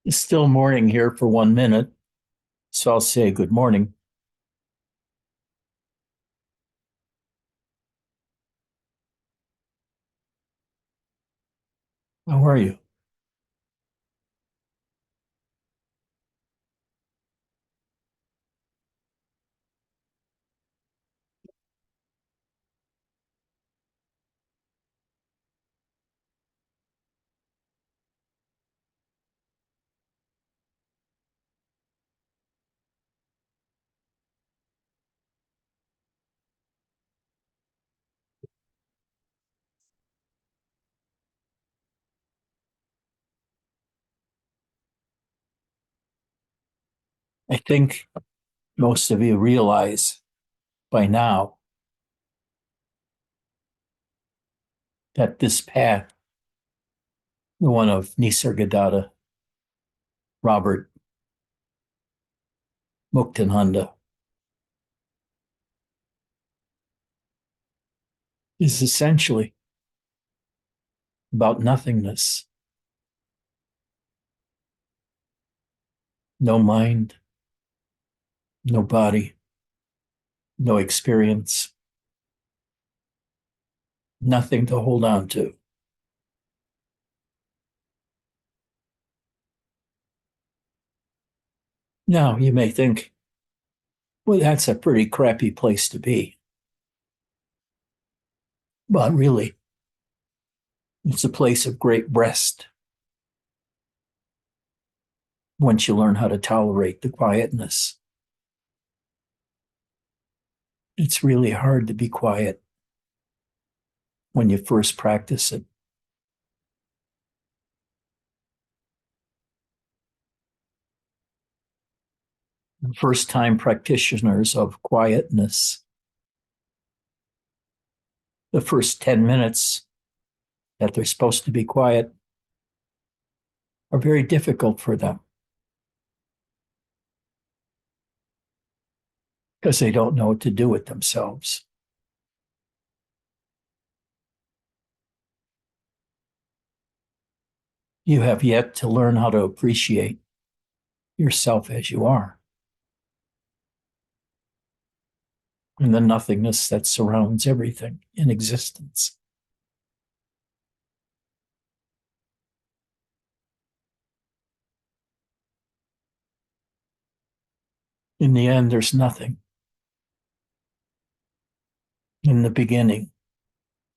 It's still morning here for 1 minute, so I'll say good morning. How are you? I think most of you realize by now that this path, the one of Nisargadatta, Robert Muktananda, is essentially about nothingness. No mind, no body, no experience, nothing to hold on to. Now, you may think, well, that's a pretty crappy place to be. But really, it's a place of great rest once you learn how to tolerate the quietness. It's really hard to be quiet when you first practice it. First time practitioners of quietness, the first 10 minutes that they're supposed to be quiet are very difficult for them because they don't know what to do with themselves. You have yet to learn how to appreciate yourself as you are and the nothingness that surrounds everything in existence. In the end, there's nothing. In the beginning,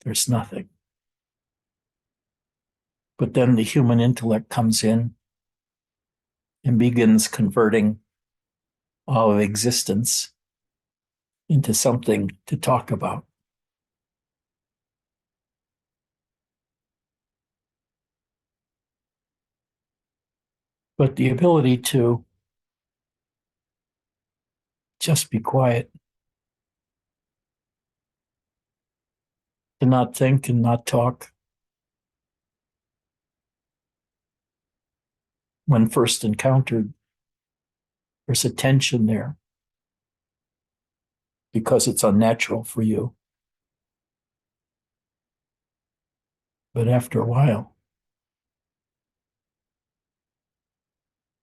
there's nothing. But then the human intellect comes in and begins converting all of existence into something to talk about. But the ability to just be quiet, to not think and not talk, when first encountered, there's a tension there because it's unnatural for you. But after a while,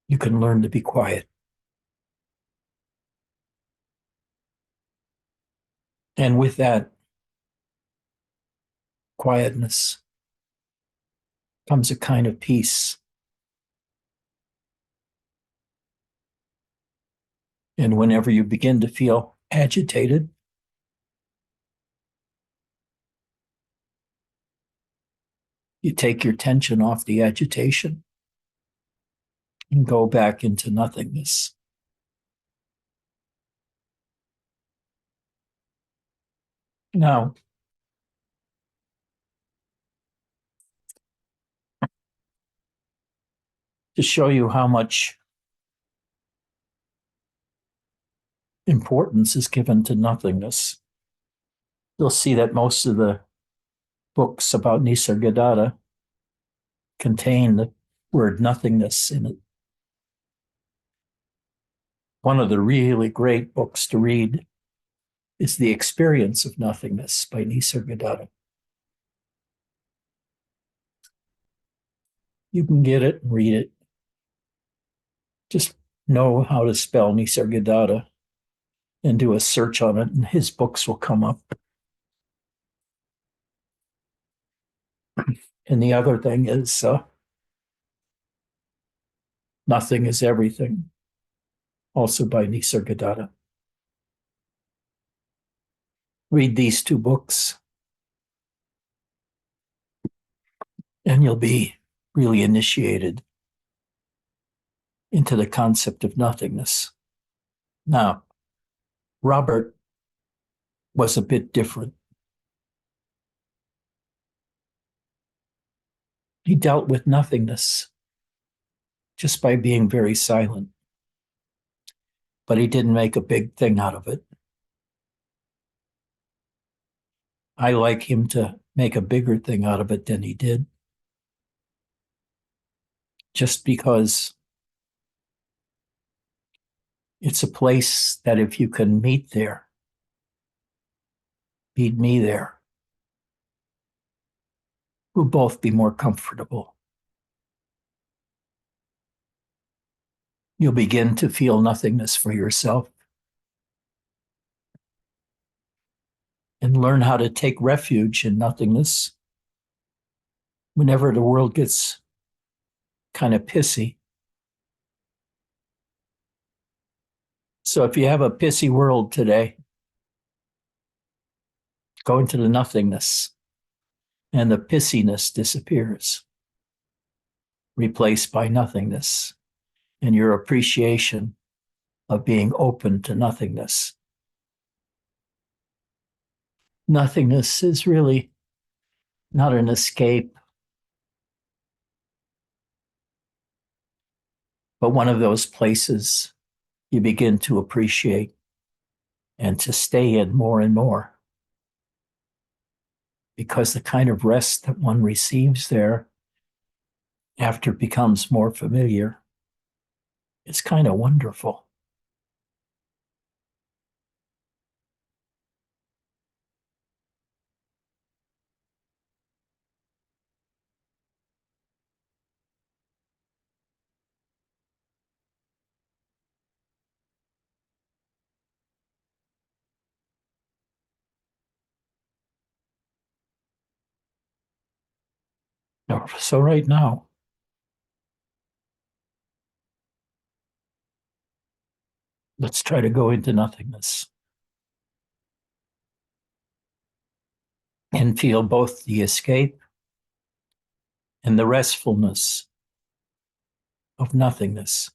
you can learn to be quiet. And with that quietness comes a kind of peace. And whenever you begin to feel agitated, you take your tension off the agitation and go back into nothingness. Now, to show you how much importance is given to nothingness, you'll see that most of the books about Nisargadatta contain the word nothingness in it. One of the really great books to read is The Experience of Nothingness by Nisargadatta. You can get it and read it. Just know how to spell Nisargadatta and do a search on it, and his books will come up. And the other thing is Nothing is Everything, also by Nisargadatta. Read these two books, and you'll be really initiated into the concept of nothingness. Now, Robert was a bit different. He dealt with nothingness just by being very silent, but he didn't make a big thing out of it. I like him to make a bigger thing out of it than he did, just because it's a place that if you can meet there, meet me there, we'll both be more comfortable. You'll begin to feel nothingness for yourself and learn how to take refuge in nothingness whenever the world gets kind of pissy. So if you have a pissy world today, go into the nothingness and the pissiness disappears, replaced by nothingness and your appreciation of being open to nothingness. Nothingness is really not an escape, but one of those places you begin to appreciate and to stay in more and more. Because the kind of rest that one receives there after it becomes more familiar, it's kind of wonderful. So right now, let's try to go into nothingness and feel both the escape and the restfulness of nothingness.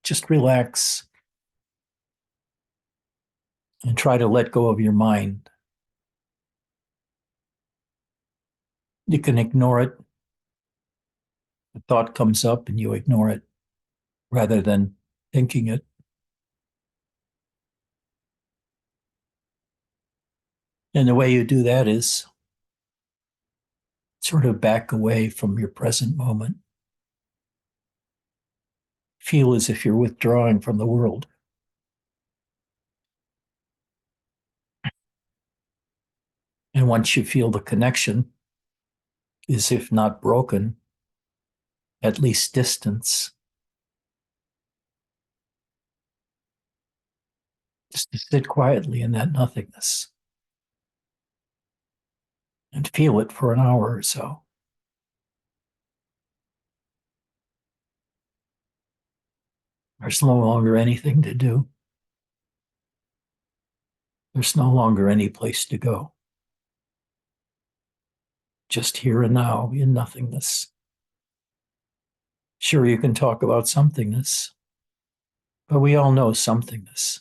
Just relax and try to let go of your mind. You can ignore it. The thought comes up and you ignore it rather than thinking it. And the way you do that is sort of back away from your present moment. Feel as if you're withdrawing from the world. And once you feel the connection is, if not broken, at least distance, just to sit quietly in that nothingness and feel it for an hour or so. There's no longer anything to do. There's no longer any place to go. Just here and now in nothingness. Sure, you can talk about somethingness, but we all know somethingness.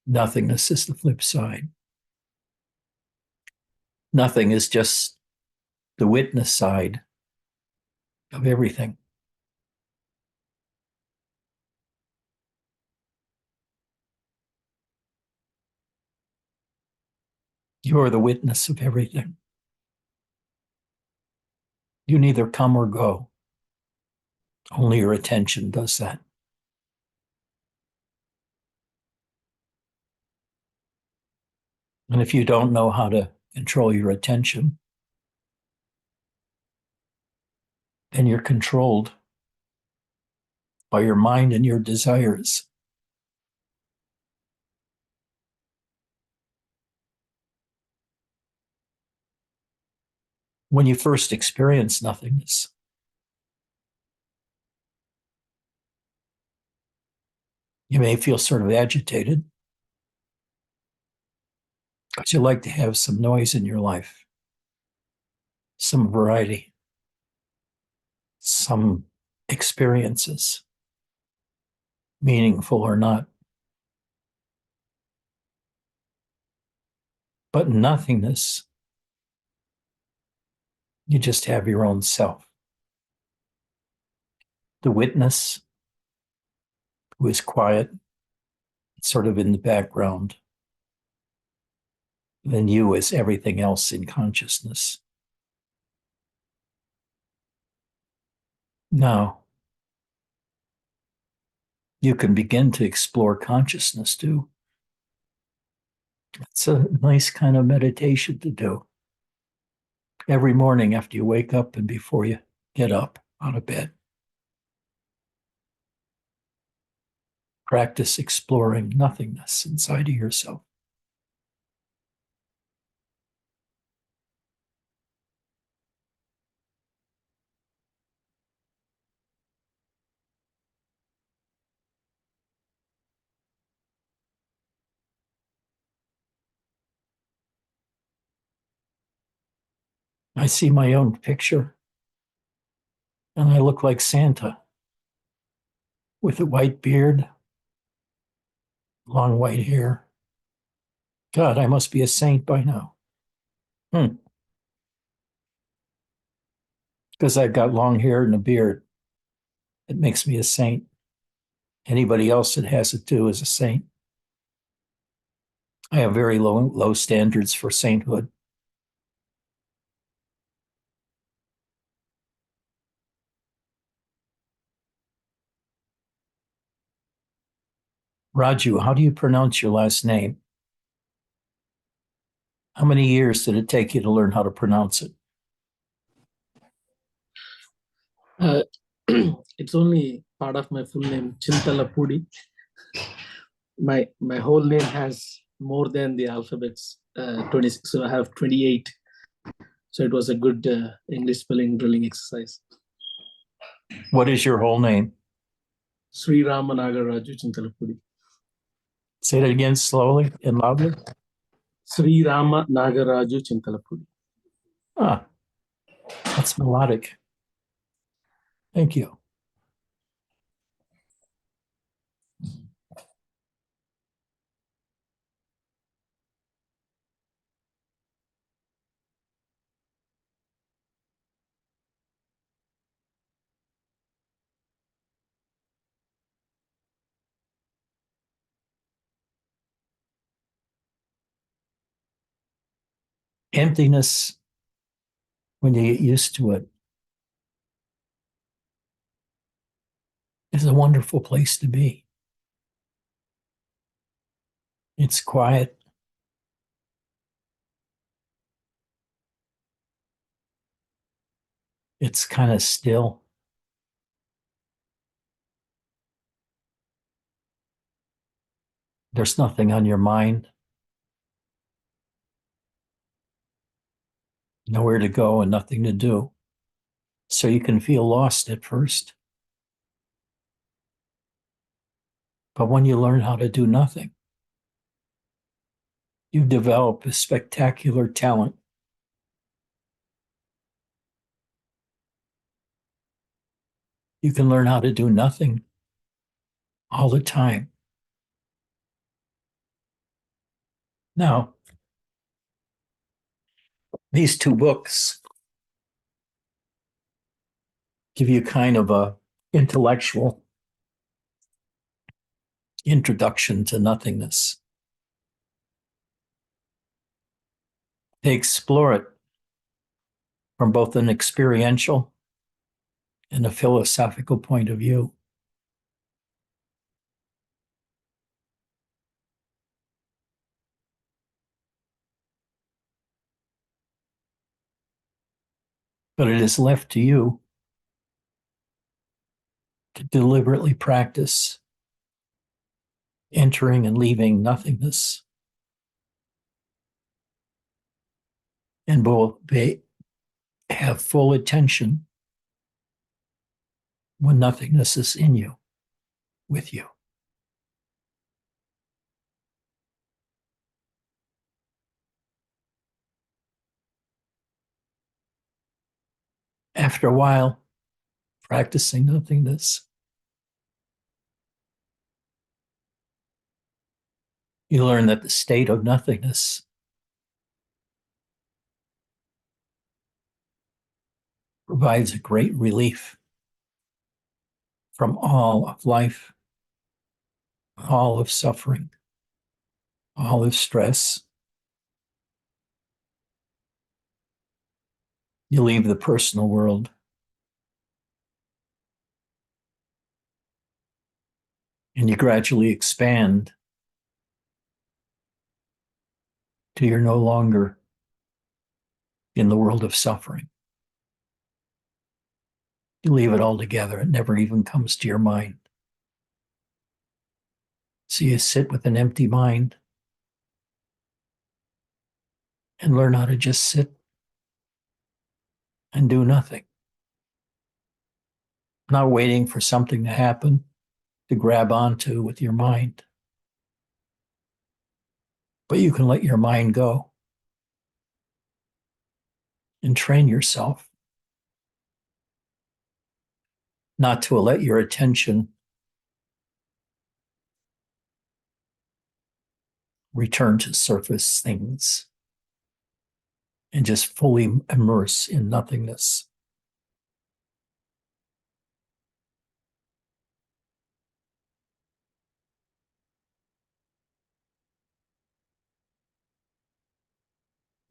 Nothingness is the flip side. Nothing is just the witness side of everything. You are the witness of everything. You neither come or go. Only your attention does that. And if you don't know how to control your attention, and you're controlled by your mind and your desires. When you first experience nothingness, you may feel sort of agitated because you like to have some noise in your life, some variety, some experiences, meaningful or not. But in nothingness, you just have your own self. The witness who is quiet, sort of in the background, then you as everything else in consciousness. Now, you can begin to explore consciousness too. It's a nice kind of meditation to do. Every morning after you wake up and before you get up out of bed. Practice exploring nothingness inside of yourself. I see my own picture and I look like Santa with a white beard, long white hair. God, I must be a saint by now. Because I've got long hair and a beard. It makes me a saint. Anybody else that has it too is a saint. I have very low standards for sainthood. Raju, how do you pronounce your last name? How many years did it take you to learn how to pronounce it? It's only part of my full name, Chintalapudi. My whole name has more than the alphabets, 26. So I have 28. So it was a good English spelling drilling exercise. What is your whole name? Sri Ramana Maharshi Chintalapudi. Say it again slowly and loudly. Sri Rama Nagaraju Chintalapudi. Ah, that's melodic. Thank you. Emptiness, when you get used to it, is a wonderful place to be. It's quiet. It's kind of still. There's nothing on your mind. Nowhere to go and nothing to do. So you can feel lost at first. But when you learn how to do nothing, you develop a spectacular talent. You can learn how to do nothing all the time. Now, these two books give you kind of a intellectual introduction to nothingness. They explore it from both an experiential and a philosophical point of view. But it is left to you to deliberately practice entering and leaving nothingness, and both have full attention when nothingness is in you, with you. After a while, practicing nothingness, you learn that the state of nothingness provides a great relief from all of life, all of suffering, all of stress. You leave the personal world and you gradually expand till you're no longer in the world of suffering. You leave it all together. It never even comes to your mind. So you sit with an empty mind and learn how to just sit and do nothing. Not waiting for something to happen to grab onto with your mind. But you can let your mind go and train yourself not to let your attention return to surface things and just fully immerse in nothingness.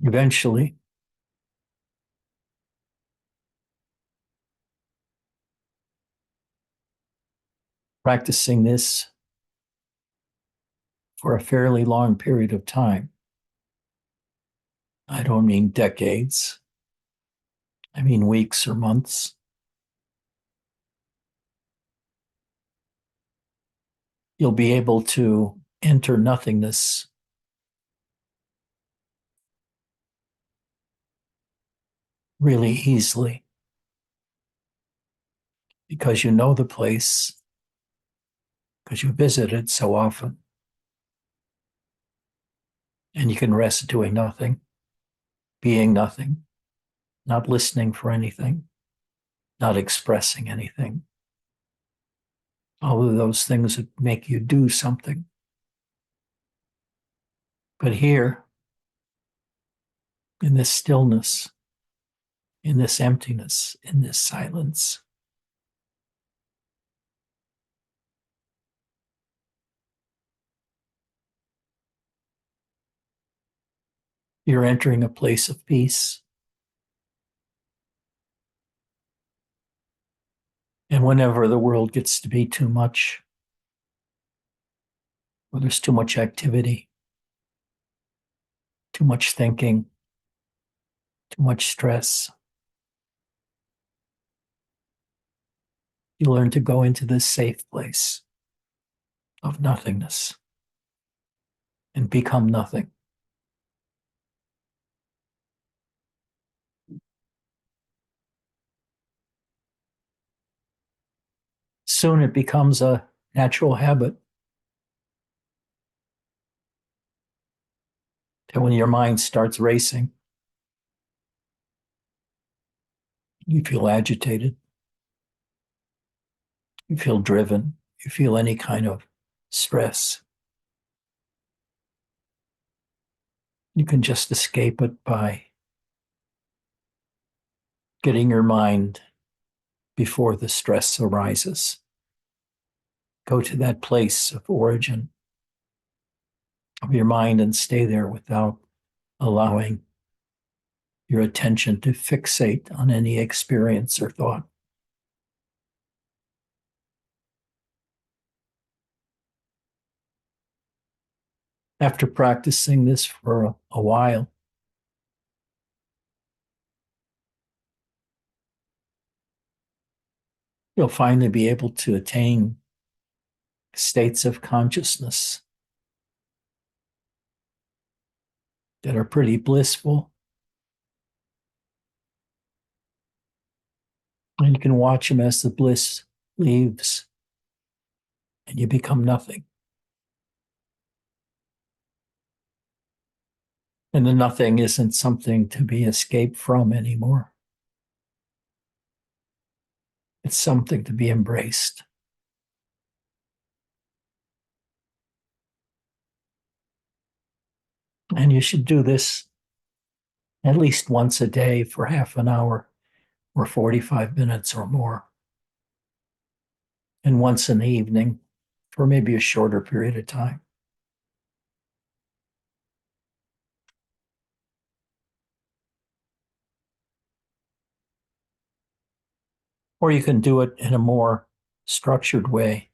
Eventually, practicing this for a fairly long period of time. I don't mean decades. I mean weeks or months. You'll be able to enter nothingness really easily because you know the place, because you visit it so often. And you can rest doing nothing, being nothing, not listening for anything, not expressing anything. All of those things that make you do something. But here, in this stillness, in this emptiness, in this silence, you're entering a place of peace. And whenever the world gets to be too much, or there's too much activity, too much thinking, too much stress, you learn to go into this safe place of nothingness and become nothing. Soon it becomes a natural habit that when your mind starts racing, you feel agitated, you feel driven, you feel any kind of stress. You can just escape it by getting your mind before the stress arises. Go to that place of origin of your mind and stay there without allowing your attention to fixate on any experience or thought. After practicing this for a while, you'll finally be able to attain states of consciousness that are pretty blissful. And you can watch them as the bliss leaves and you become nothing. And the nothing isn't something to be escaped from anymore. It's something to be embraced. And you should do this at least once a day for half an hour or 45 minutes or more. And once in the evening for maybe a shorter period of time. Or you can do it in a more structured way,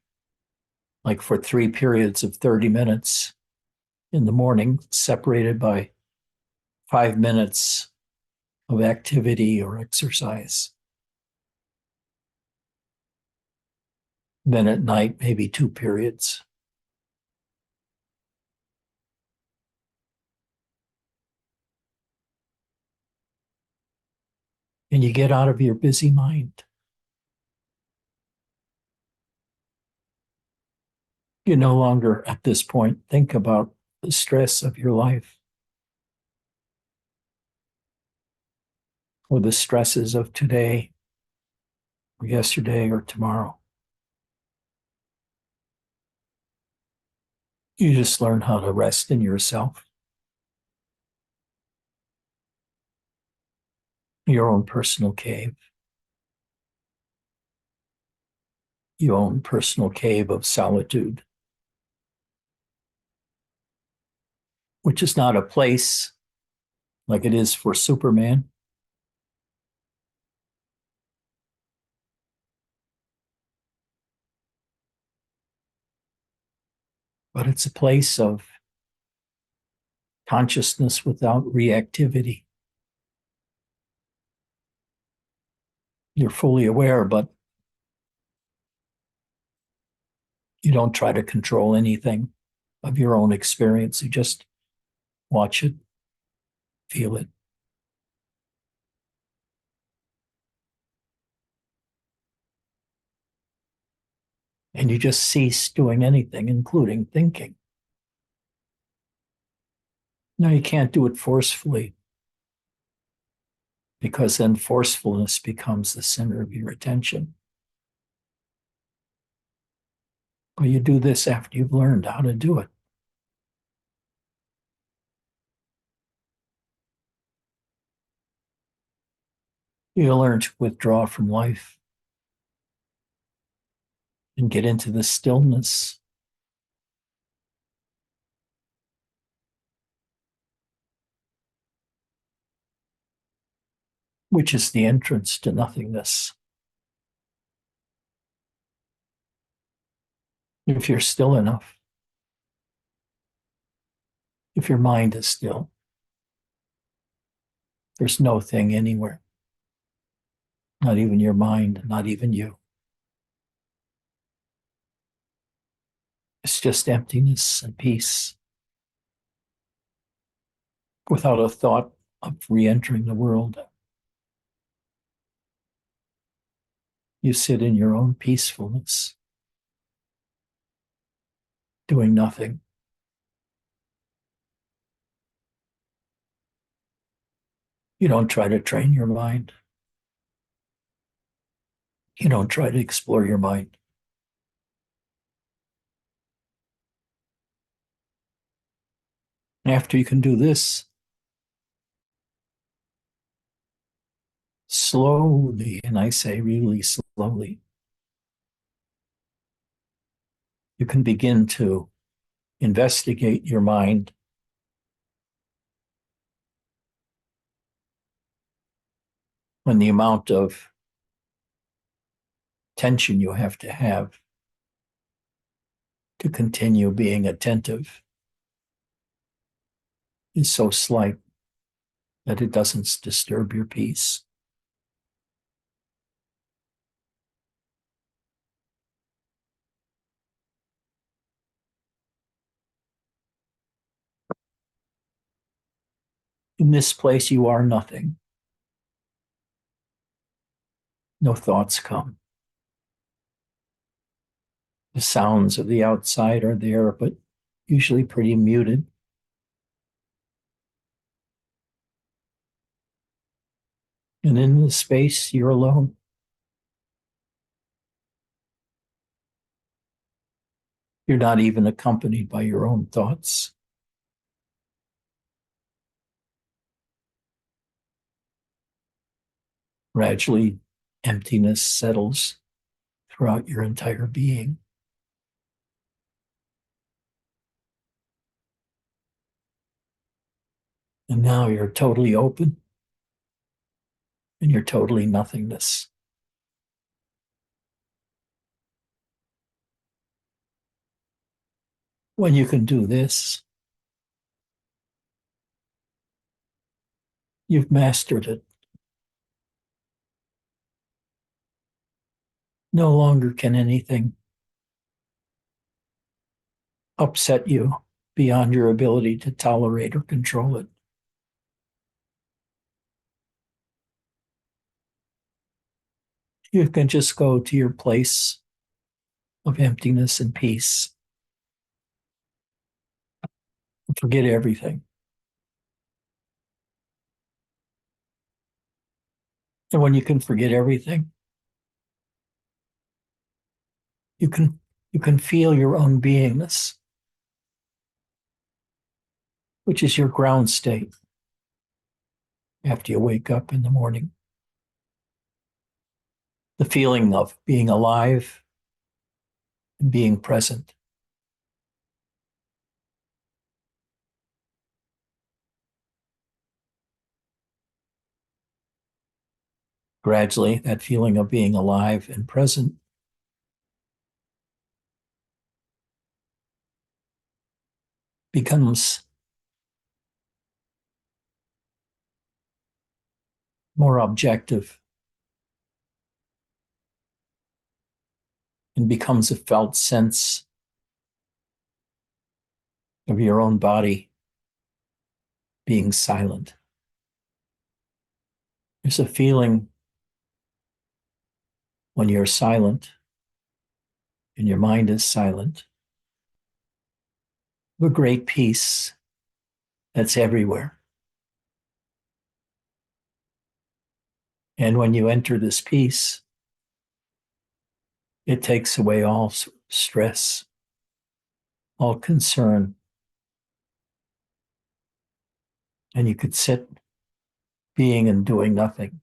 like for 3 periods of 30 minutes in the morning, separated by 5 minutes of activity or exercise. Then at night, maybe 2 periods. And you get out of your busy mind. You no longer, at this point, think about the stress of your life or the stresses of today or yesterday or tomorrow. You just learn how to rest in yourself, your own personal cave, your own personal cave of solitude, which is not a place like it is for Superman. But it's a place of consciousness without reactivity. You're fully aware, but you don't try to control anything of your own experience. You just watch it, feel it. And you just cease doing anything, including thinking. Now, you can't do it forcefully, because then forcefulness becomes the center of your attention. But you do this after you've learned how to do it. You learn to withdraw from life and get into the stillness. Which is the entrance to nothingness. If you're still enough, if your mind is still, there's no thing anywhere. Not even your mind, not even you. It's just emptiness and peace without a thought of re-entering the world. You sit in your own peacefulness, doing nothing. You don't try to train your mind. You don't try to explore your mind. After you can do this, slowly, and I say really slowly, you can begin to investigate your mind when the amount of tension you have to continue being attentive is so slight that it doesn't disturb your peace. In this place, you are nothing. No thoughts come. The sounds of the outside are there, but usually pretty muted. And in the space, you're alone. You're not even accompanied by your own thoughts. Gradually, emptiness settles throughout your entire being. And now you're totally open and you're totally nothingness. When you can do this, you've mastered it. No longer can anything upset you beyond your ability to tolerate or control it. You can just go to your place of emptiness and peace and forget everything. And when you can forget everything, you can feel your own beingness, which is your ground state after you wake up in the morning. The feeling of being alive and being present. Gradually, that feeling of being alive and present becomes more objective and becomes a felt sense of your own body being silent. There's a feeling when you're silent and your mind is silent of a great peace that's everywhere. And when you enter this peace, it takes away all stress, all concern. And you could sit being and doing nothing.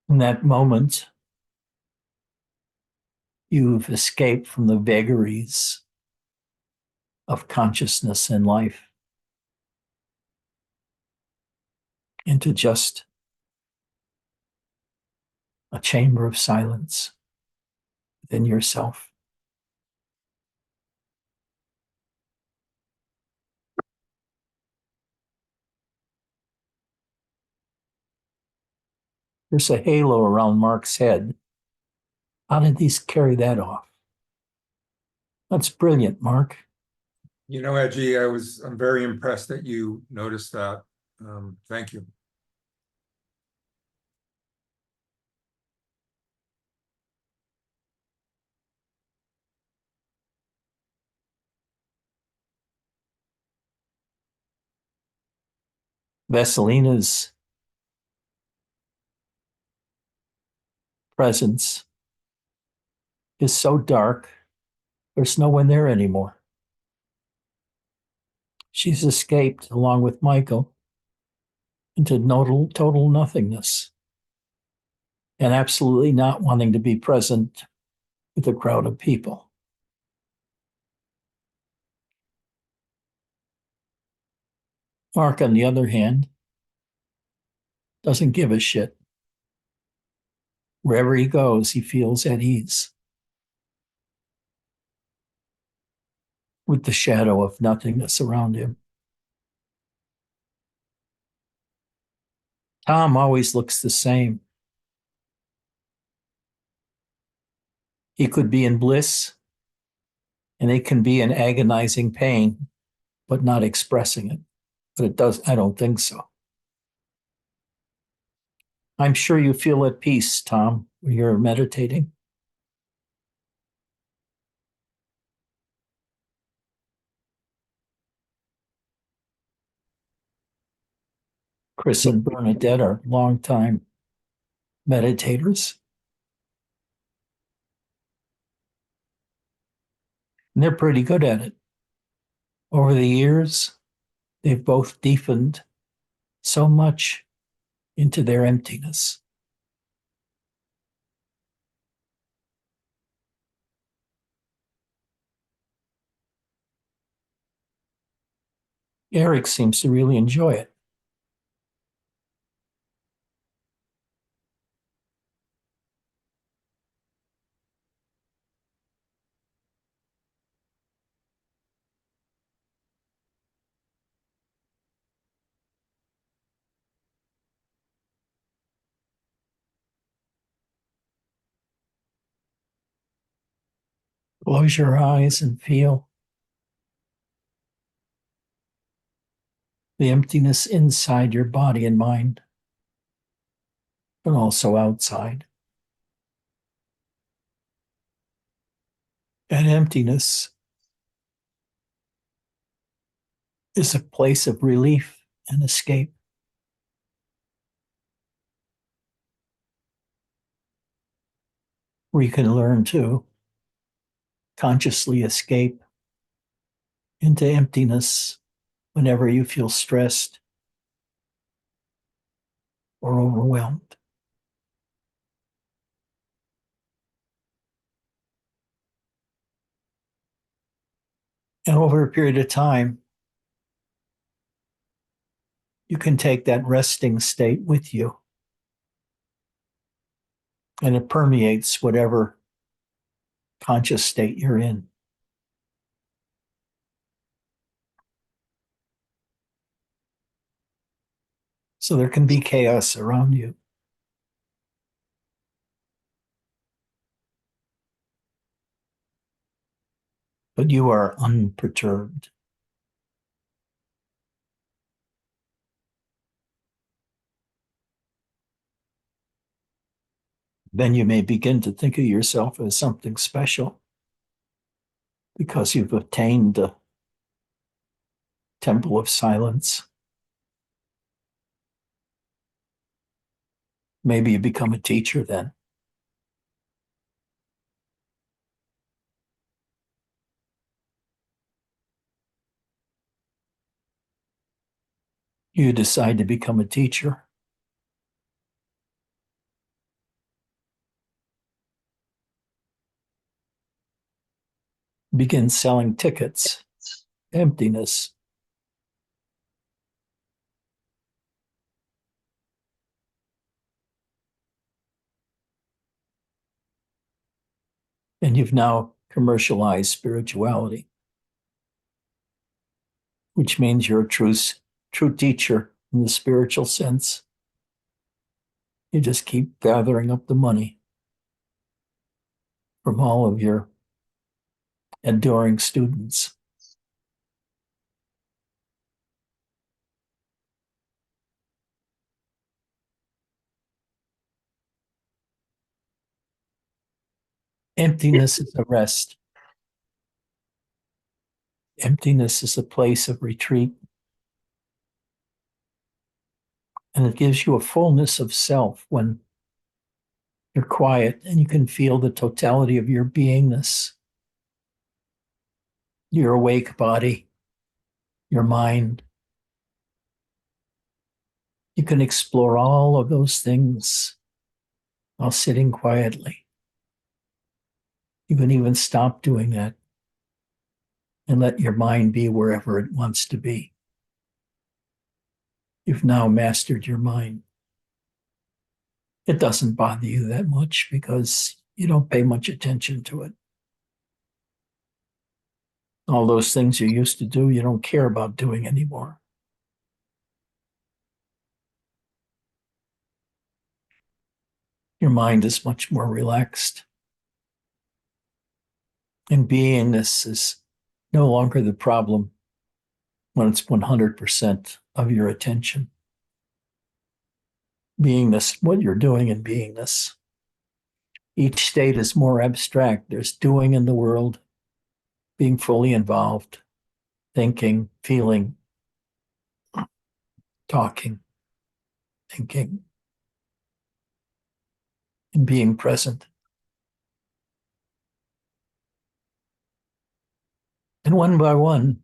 In that moment, you've escaped from the vagaries of consciousness and life into just a chamber of silence within yourself. There's a halo around Mark's head. How did he carry that off? That's brilliant, Mark. You know, Edgy, I'm very impressed that you noticed that. Thank you. Vasilina's presence is so dark, there's no one there anymore. She's escaped, along with Michael, into total nothingness and absolutely not wanting to be present with a crowd of people. Mark, on the other hand, doesn't give a shit. Wherever he goes, he feels at ease with the shadow of nothingness around him. Tom always looks the same. He could be in bliss And it can be an agonizing pain, but not expressing it. But it does, I don't think so. I'm sure you feel at peace, Tom, when you're meditating. Chris and Bernadette are longtime meditators. And they're pretty good at it. Over the years, they've both deepened so much into their emptiness. Eric seems to really enjoy it. Close your eyes and feel the emptiness inside your body and mind, but also outside. And emptiness is a place of relief and escape. Where you can learn to consciously escape into emptiness whenever you feel stressed or overwhelmed. And over a period of time, you can take that resting state with you. And it permeates whatever conscious state you're in. So there can be chaos around you. But you are unperturbed. Then you may begin to think of yourself as something special because you've attained the temple of silence. Maybe you become a teacher then. You decide to become a teacher. Begin selling tickets. Emptiness. And you've now commercialized spirituality, which means you're a true teacher in the spiritual sense. You just keep gathering up the money from all of your adoring students. Emptiness is a rest. Emptiness is a place of retreat. And it gives you a fullness of self when you're quiet and you can feel the totality of your beingness, your awake body, your mind. You can explore all of those things while sitting quietly. You can even stop doing that and let your mind be wherever it wants to be. You've now mastered your mind. It doesn't bother you that much because you don't pay much attention to it. All those things you used to do, you don't care about doing anymore. Your mind is much more relaxed. And beingness is no longer the problem when it's 100% of your attention. Beingness, what you're doing in beingness. Each state is more abstract. There's doing in the world, being fully involved, thinking, feeling, talking, thinking, and being present. And one by one,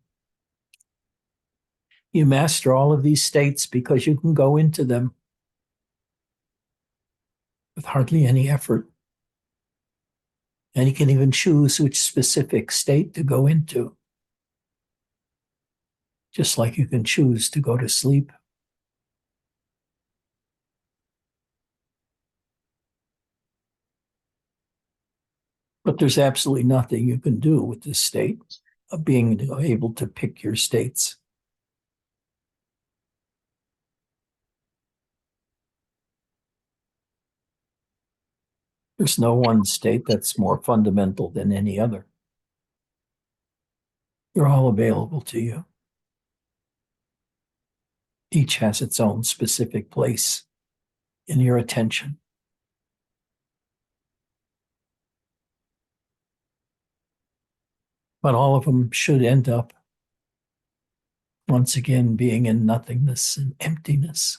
you master all of these states because you can go into them with hardly any effort. And you can even choose which specific state to go into, just like you can choose to go to sleep. But there's absolutely nothing you can do with this state of being able to pick your states. There's no one state that's more fundamental than any other. They're all available to you. Each has its own specific place in your attention. But all of them should end up, once again, being in nothingness and emptiness.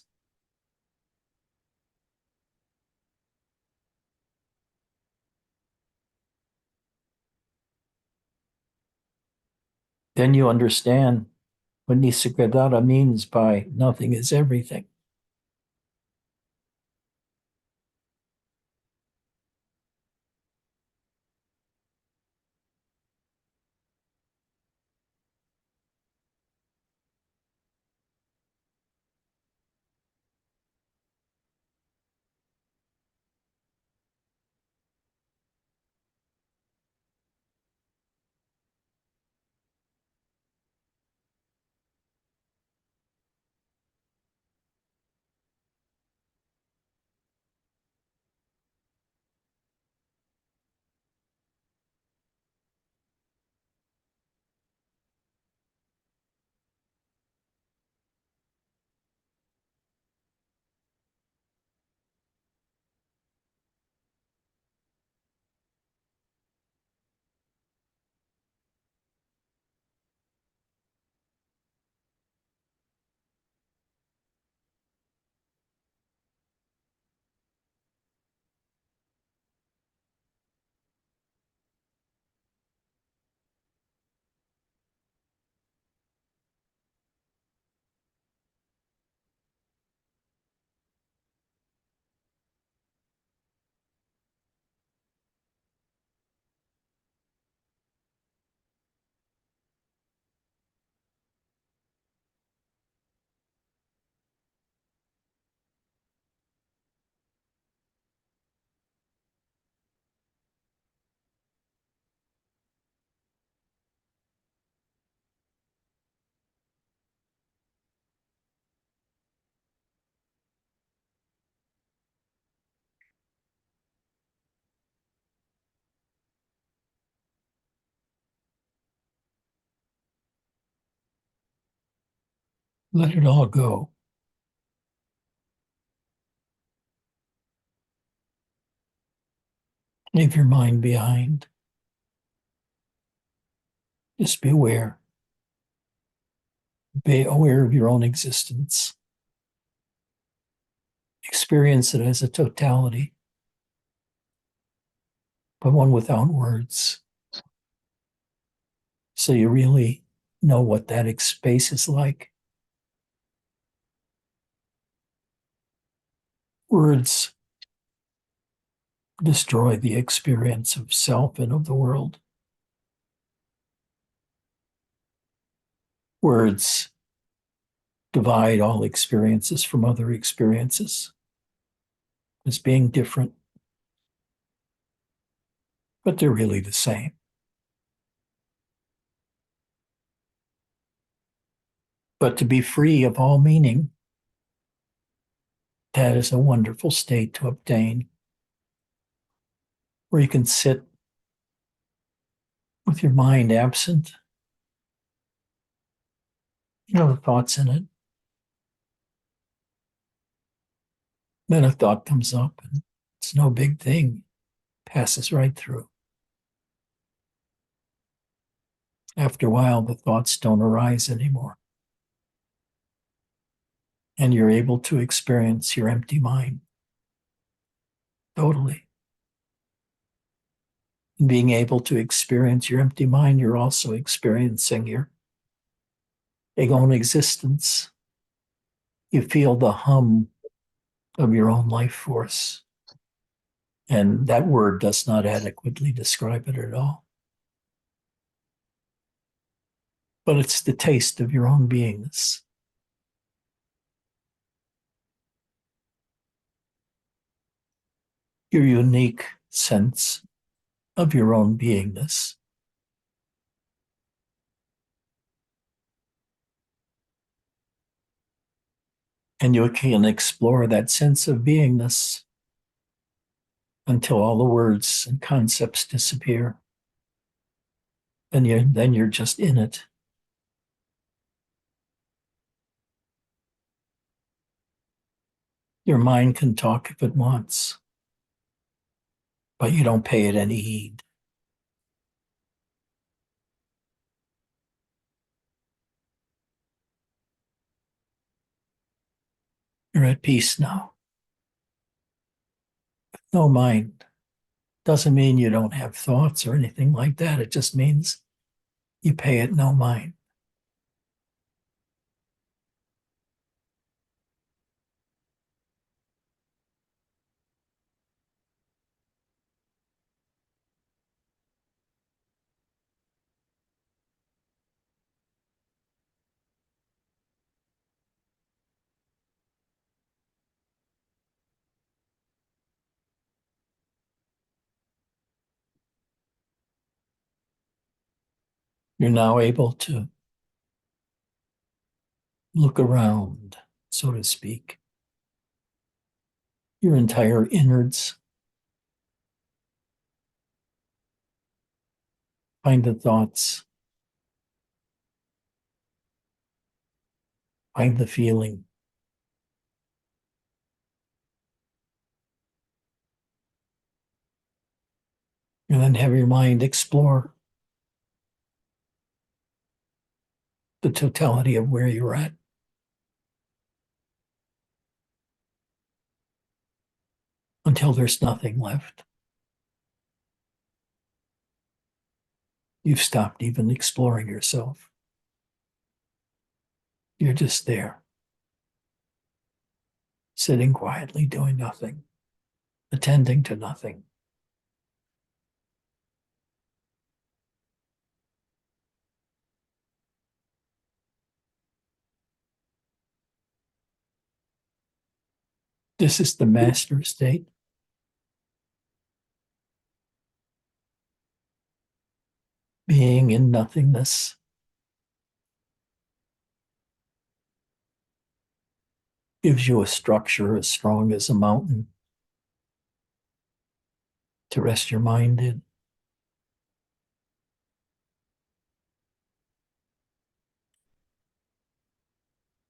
Then you understand what Nisargadatta means by nothing is everything. Let it all go. Leave your mind behind. Just be aware. Be aware of your own existence. Experience it as a totality, but one without words. So you really know what that space is like. Words destroy the experience of self and of the world. Words divide all experiences from other experiences as being different, but they're really the same. But to be free of all meaning, that is a wonderful state to obtain, where you can sit with your mind absent, the thoughts in it. Then a thought comes up and it's no big thing, passes right through. After a while, the thoughts don't arise anymore. And you're able to experience your empty mind totally. And being able to experience your empty mind, you're also experiencing your own existence. You feel the hum of your own life force. And that word does not adequately describe it at all. But it's the taste of your own beingness. Your unique sense of your own beingness. And you can explore that sense of beingness until all the words and concepts disappear. And then you're just in it. Your mind can talk if it wants, but you don't pay it any heed. You're at peace now. No mind. Doesn't mean you don't have thoughts or anything like that. It just means you pay it no mind. You're now able to look around, so to speak, your entire innards. Find the thoughts. Find the feeling. And then have your mind explore the totality of where you're at. Until there's nothing left. You've stopped even exploring yourself. You're just there, sitting quietly, doing nothing, attending to nothing. This is the master state. Being in nothingness. Gives you a structure as strong as a mountain to rest your mind in.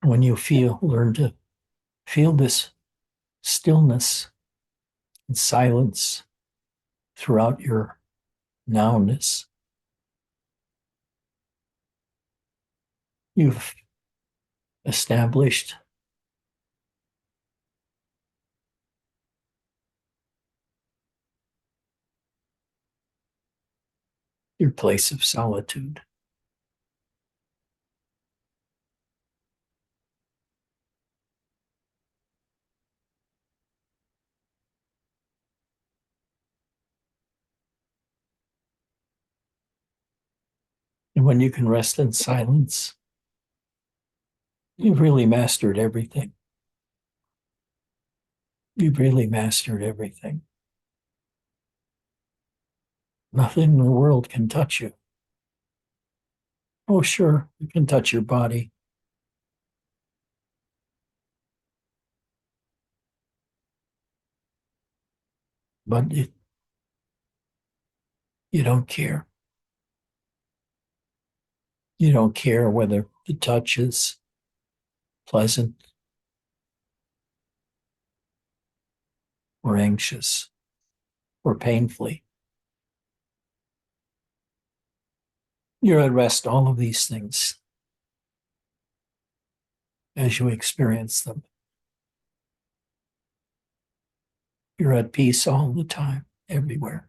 When you learn to feel this stillness and silence throughout your nowness, you've established your place of solitude. And when you can rest in silence, you've really mastered everything. You've really mastered everything. Nothing in the world can touch you. Oh, sure, you can touch your body. But you don't care. You don't care whether the touch is pleasant or anxious or painfully. You're at rest, all of these things, as you experience them. You're at peace all the time, everywhere.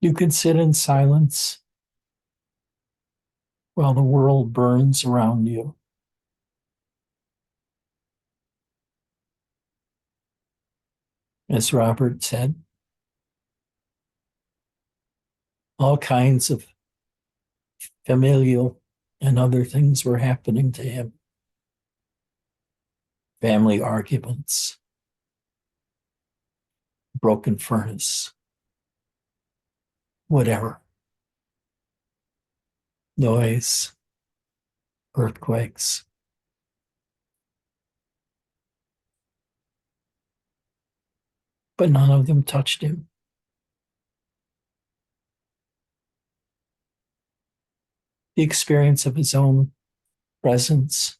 You can sit in silence while the world burns around you. As Robert said, all kinds of familial and other things were happening to him. Family arguments, broken furnace, whatever. Noise, earthquakes. But none of them touched him. The experience of his own presence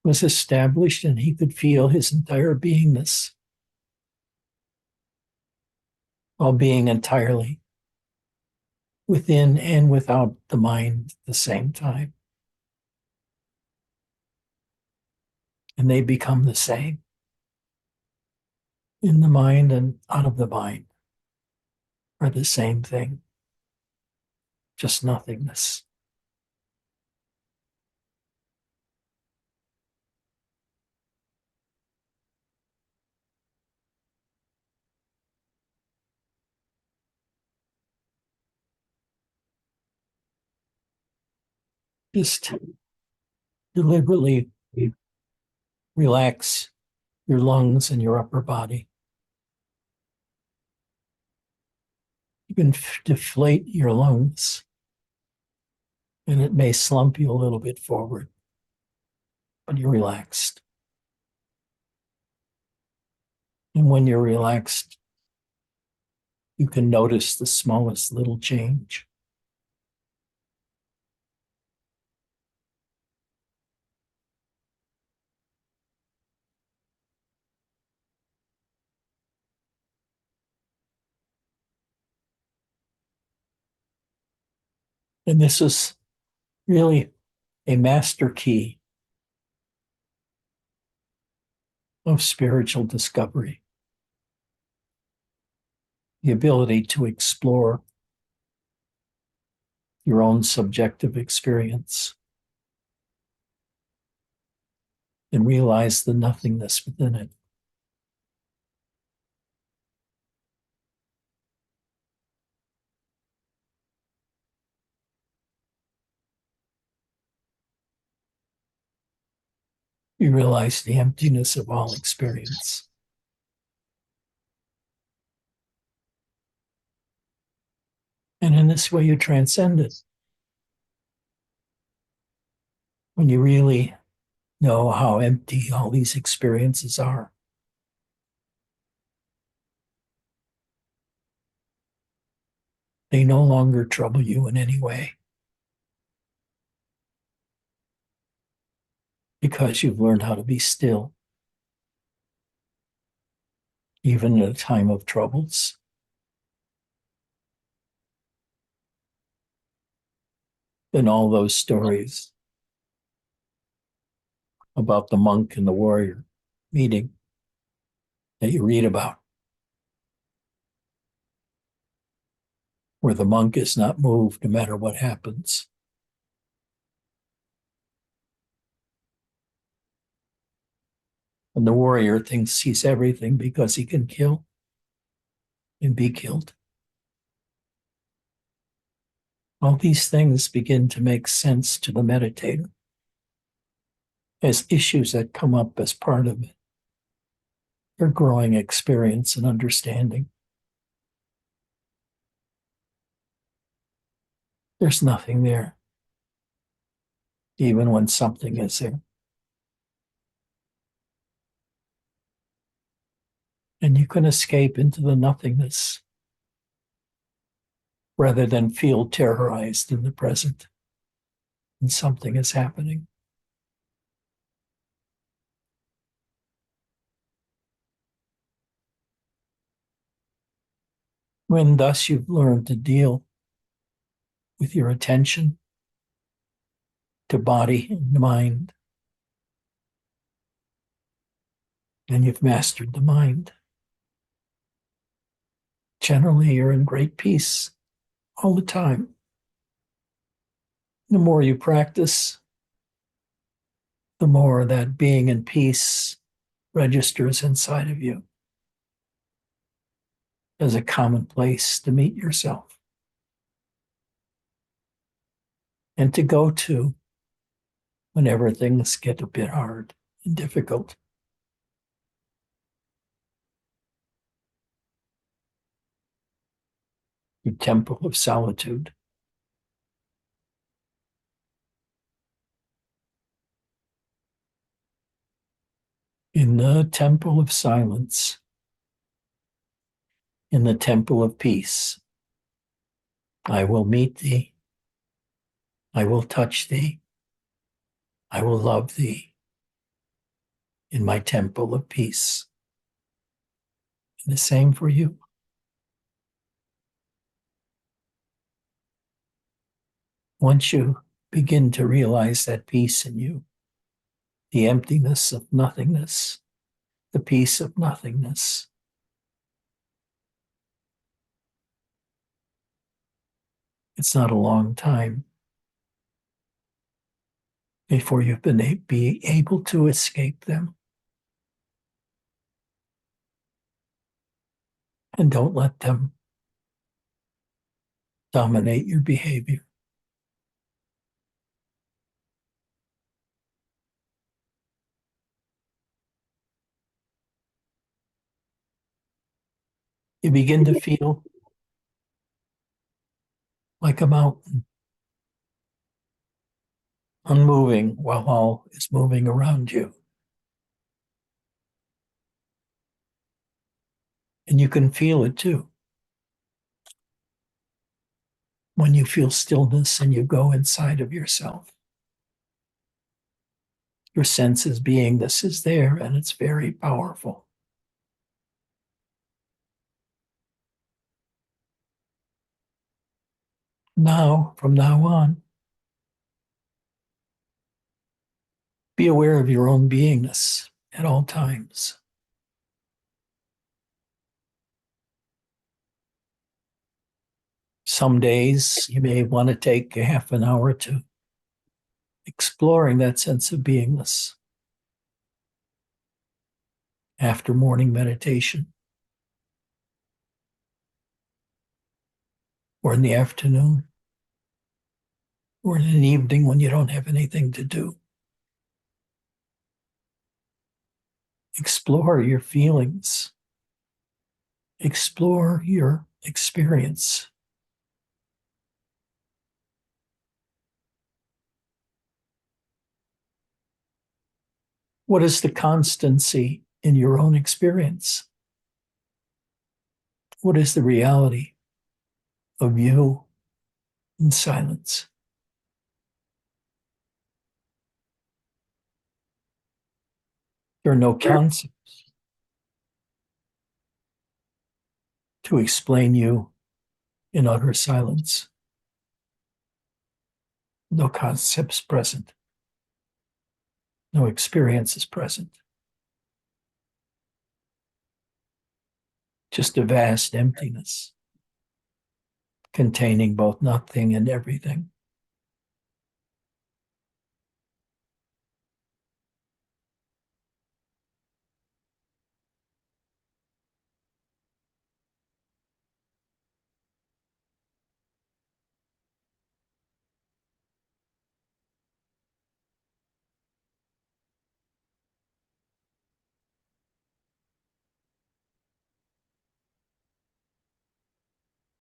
was established, and he could feel his entire beingness while being entirely within and without the mind at the same time. And they become the same. In the mind and out of the mind are the same thing, just nothingness. Just deliberately relax your lungs and your upper body. You can deflate your lungs, and it may slump you a little bit forward, but you're relaxed. And when you're relaxed, you can notice the smallest little change. And this is really a master key of spiritual discovery. The ability to explore your own subjective experience and realize the nothingness within it. You realize the emptiness of all experience. And in this way, you transcend it. When you really know how empty all these experiences are. They no longer trouble you in any way because you've learned how to be still, even in a time of troubles. And all those stories about the monk and the warrior meeting that you read about, where the monk is not moved no matter what happens. And the warrior thinks he's everything because he can kill. and be killed. All these things begin to make sense to the meditator as issues that come up as part of their growing experience and understanding. There's nothing there, even when something is there. And you can escape into the nothingness rather than feel terrorized in the present when something is happening. When thus you've learned to deal with your attention to body and mind, and you've mastered the mind, generally you're in great peace all the time. The more you practice, the more that being in peace registers inside of you as a common place to meet yourself and to go to whenever things get a bit hard and difficult. Your temple of solitude. In the temple of silence, in the temple of peace, I will meet thee, I will touch thee, I will love thee in my temple of peace. And the same for you. Once you begin to realize that peace in you, the emptiness of nothingness, the peace of nothingness, it's not a long time before you've been be able to escape them. And don't let them dominate your behavior. You begin to feel like a mountain, unmoving while all is moving around you. And you can feel it too. When you feel stillness and you go inside of yourself, your sense is beingness is there, and it's very powerful. Now, from now on, be aware of your own beingness at all times. Some days you may want to take a half an hour to exploring that sense of beingness after morning meditation or in the afternoon or in an evening when you don't have anything to do. Explore your feelings. Explore your experience. What is the constancy in your own experience? What is the reality of you in silence? There are no concepts to explain you in utter silence. No concepts present. No experience is present. Just a vast emptiness containing both nothing and everything.